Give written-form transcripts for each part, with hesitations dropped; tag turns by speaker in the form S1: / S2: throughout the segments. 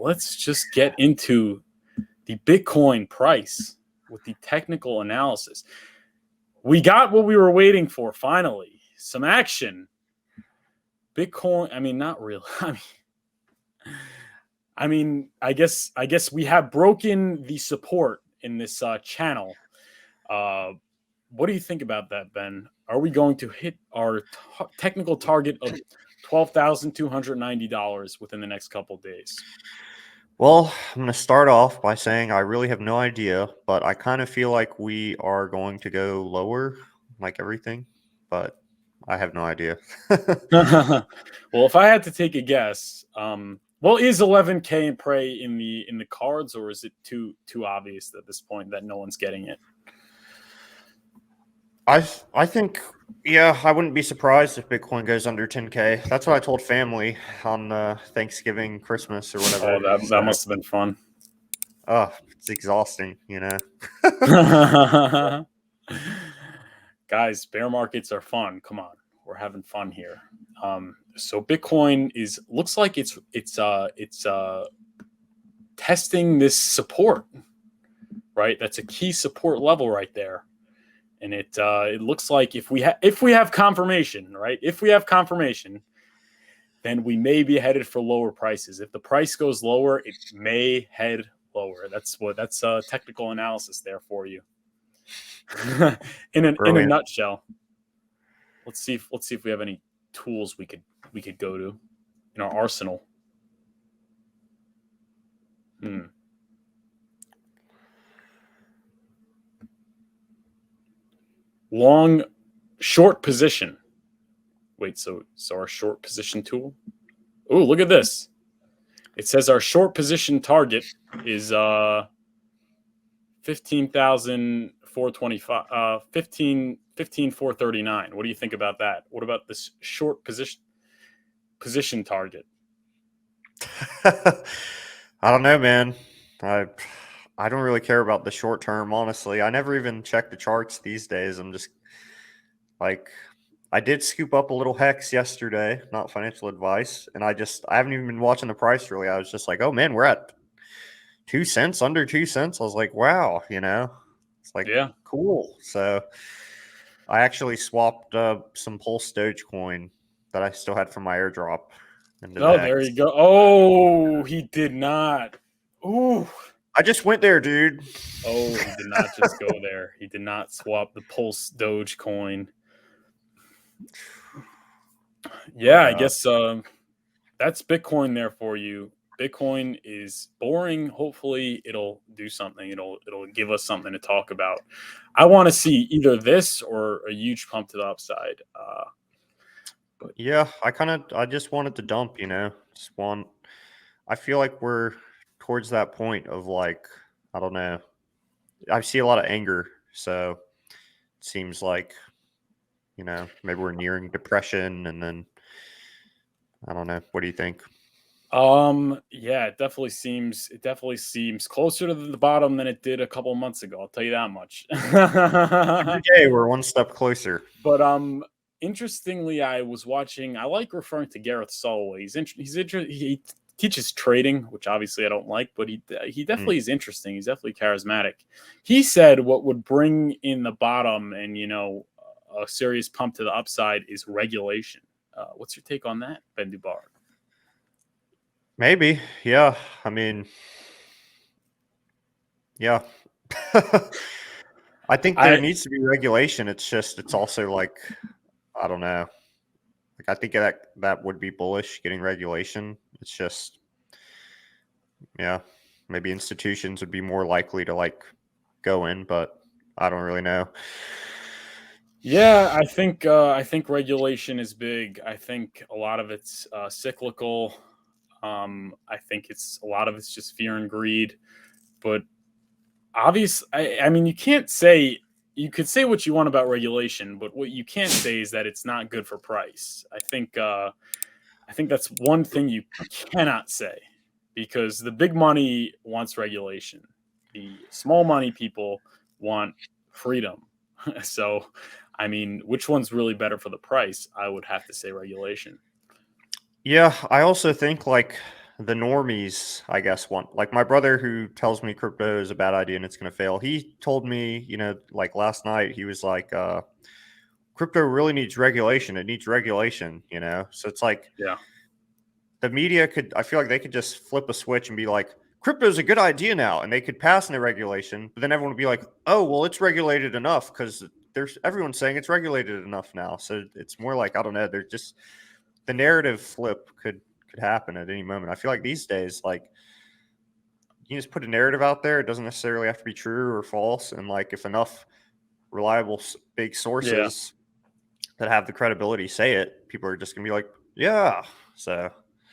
S1: let's just get into the Bitcoin price with the technical analysis. We got what we were waiting for, finally. Some action. Bitcoin, I mean, not really. I guess we have broken the support in this channel. What do you think about that, Ben? Are we going to hit our technical target of $12,290 within the next couple of days?
S2: Well, I'm going to start off by saying I really have no idea, but I kind of feel like we are going to go lower, like everything, but I have no idea.
S1: Well, if I had to take a guess, is 11K in prey in the cards, or is it too obvious at this point that no one's getting it?
S2: I think, yeah, I wouldn't be surprised if Bitcoin goes under 10K. That's what I told family on Thanksgiving, Christmas, or whatever.
S1: Oh, that must have been fun.
S2: Oh, it's exhausting, you know.
S1: Guys, bear markets are fun. Come on, we're having fun here. So Bitcoin looks like it's testing this support, right? That's a key support level right there. And it looks like if we have confirmation, right? If we have confirmation, then we may be headed for lower prices. If the price goes lower, it may head lower. That's technical analysis there for you. in a nutshell. Let's see if we have any tools we could go to in our arsenal. Long short position. Wait, so our short position tool? Oh, look at this. It says our short position target is 15,425 15,439. What do you think about that? What about this short position target?
S2: I don't know, man. I don't really care about the short term, honestly. I never even check the charts these days. I'm just like, I did scoop up a little hex yesterday, not financial advice, and I haven't even been watching the price really. I was just like, oh man, we're at 2 cents, under 2 cents. I was like, wow, you know, it's like, yeah, cool. So I actually swapped some Pulse Dogecoin that I still had from my airdrop.
S1: Oh, there you go. Oh, he did not. Ooh.
S2: I just went there, dude.
S1: Oh, he did not just go there. He did not swap the Pulse Dogecoin. Yeah, I guess that's Bitcoin there for you. Bitcoin is boring. Hopefully it'll do something. It'll give us something to talk about. I want to see either this or a huge pump to the upside.
S2: But yeah, I just wanted to dump, you know. I feel like we're towards that point of like, I don't know. I see a lot of anger, so it seems like, you know, maybe we're nearing depression, and then I don't know. What do you think?
S1: Yeah, it definitely seems closer to the bottom than it did a couple of months ago. I'll tell you that much.
S2: Every day we're one step closer.
S1: But interestingly, I like referring to Gareth Soloway. He teaches trading, which obviously I don't like, but he definitely is interesting. He's definitely charismatic. He said what would bring in the bottom and, you know, a serious pump to the upside is regulation. What's your take on that, Ben Dubar?
S2: Maybe, yeah. I mean, yeah. I think there needs to be regulation. It's also like, I don't know. Like, I think that would be bullish, getting regulation. It's just, yeah, maybe institutions would be more likely to like go in, but I don't really know.
S1: Yeah, I think regulation is big. I think a lot of it's cyclical. I think a lot of it's just fear and greed. But obviously, I mean, you could say what you want about regulation, but what you can't say is that it's not good for price. I think that's one thing you cannot say, because the big money wants regulation. The small money people want freedom. So, I mean, which one's really better for the price? I would have to say regulation.
S2: Yeah, I also think like the normies, I guess, want, like my brother who tells me crypto is a bad idea and it's going to fail. He told me, like last night, he was like, crypto really needs regulation. It needs regulation, So it's like
S1: Yeah.
S2: the media I feel like they could just flip a switch and be like, crypto is a good idea now. And they could pass a regulation, but then everyone would be like, oh, well, it's regulated enough because everyone's saying it's regulated enough now. So it's more like, I don't know. They're just, the narrative flip could happen at any moment. I feel like these days, like you just put a narrative out there. It doesn't necessarily have to be true or false. And like if enough reliable big
S1: Yeah.
S2: sources that have the credibility say it, people are just gonna be like, yeah. So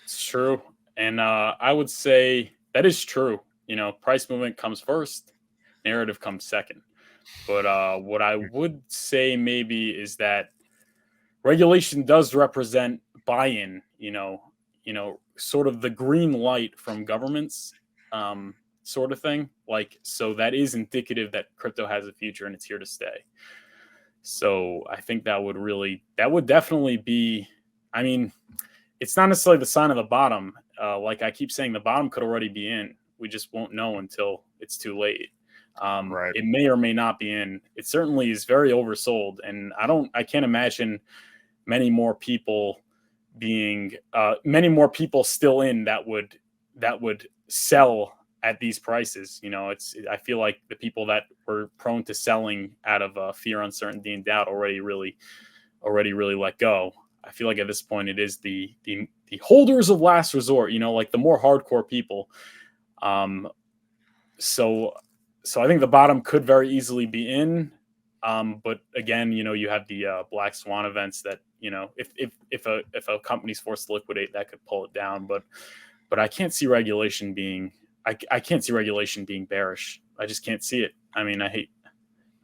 S1: It's true. And I would say that is true. Price movement comes first, narrative comes second. But what I would say maybe is that regulation does represent buy-in, sort of the green light from governments, sort of thing. Like, so that is indicative that crypto has a future and it's here to stay. So I think that would definitely be, I mean, it's not necessarily the sign of the bottom. Like I keep saying, the bottom could already be in. We just won't know until it's too late.
S2: right.
S1: It may or may not be in. It certainly is very oversold, and I can't imagine many more people still in that would sell at these prices. I feel like the people that were prone to selling out of fear, uncertainty, and doubt already really let go. I feel like at this point it is the holders of last resort, like the more hardcore people. So I think the bottom could very easily be in. But again, you have the black swan events that, if a company's forced to liquidate, that could pull it down. But I can't see regulation being I can't see regulation being bearish. I just can't see it. I mean, a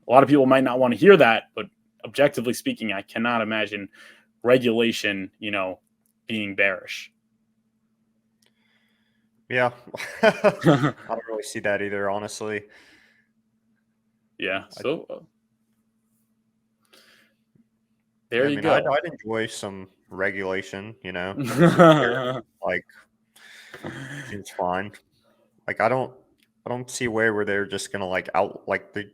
S1: lot of people might not want to hear that, but objectively speaking, I cannot imagine regulation, being bearish.
S2: Yeah. I don't really see that either, honestly.
S1: Yeah. So
S2: Yeah,
S1: there
S2: I
S1: you
S2: mean,
S1: go.
S2: I'd enjoy some regulation, just here and there. Like, seems fine. Like, I don't see a way where they're just gonna like out like the.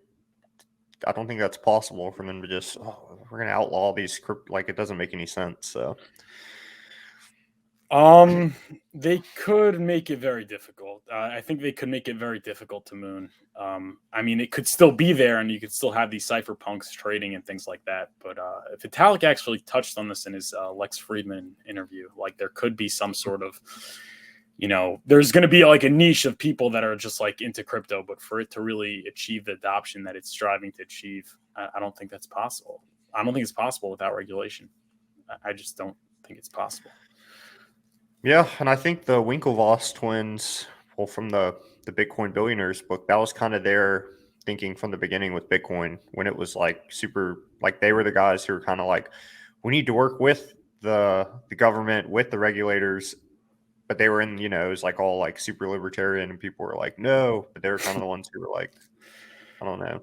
S2: I don't think that's possible for them to just. Oh, we're gonna outlaw these script. Like, it doesn't make any sense. So
S1: They could make it very difficult. I think they could make it very difficult to moon. I mean, it could still be there, and you could still have these cypherpunks trading and things like that. But Vitalik actually touched on this in his Lex Friedman interview. Like, there could be some sort of, there's going to be like a niche of people that are just like into crypto, but for it to really achieve the adoption that it's striving to achieve, I don't think that's possible. I don't think it's possible without regulation. I just don't think it's possible.
S2: yeah, and I think the Winklevoss twins, well, from the Bitcoin Billionaires book, that was kind of their thinking from the beginning with Bitcoin when it was like super. Like they were the guys who were kind of like, we need to work with the government, with the regulators, but they were in, it was like all like super libertarian, and people were like, no, but they were kind of the ones who were like, I don't know.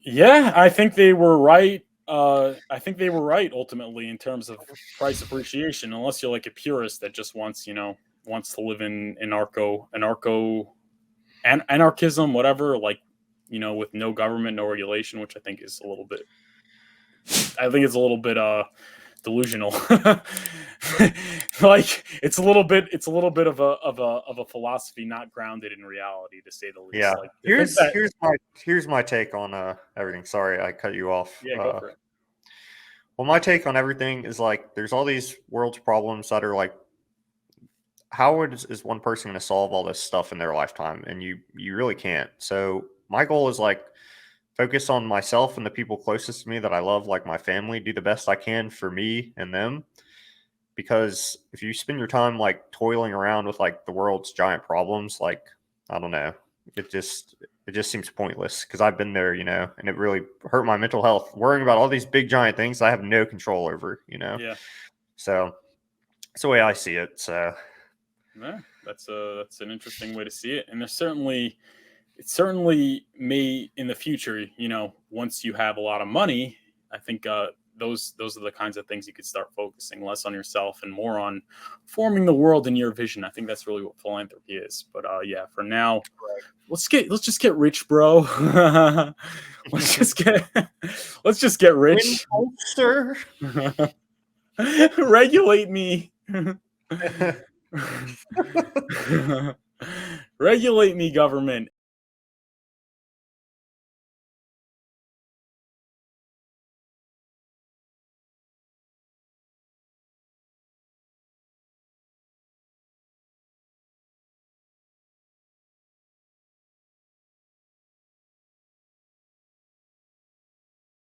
S1: Yeah, I think they were right. I think they were right ultimately in terms of price appreciation. Unless you're like a purist that just wants to live in anarchism, whatever. Like, with no government, no regulation, which I think is a little bit. I think it's a little bit delusional. Like it's a little bit of a philosophy not grounded in reality, to say the least.
S2: Yeah,
S1: Like to think that.
S2: here's my take on everything. Sorry, I cut you off.
S1: Yeah, go for it.
S2: Well, my take on everything is like there's all these world's problems that are like, how is one person going to solve all this stuff in their lifetime? And you really can't. So my goal is like focus on myself and the people closest to me that I love, like my family, do the best I can for me and them. Because if you spend your time like toiling around with like the world's giant problems, like I don't know, it just seems pointless because I've been there, and it really hurt my mental health worrying about all these big giant things I have no control over.
S1: Yeah.
S2: So it's the way I see it. So
S1: Yeah, that's an interesting way to see it, and it certainly may in the future. Once you have a lot of money, I think those are the kinds of things you could start focusing less on yourself and more on forming the world in your vision. I think that's really what philanthropy is. But yeah, for now, let's just get rich, bro. let's just get rich.
S2: Sir.
S1: Regulate me. Regulate me, government.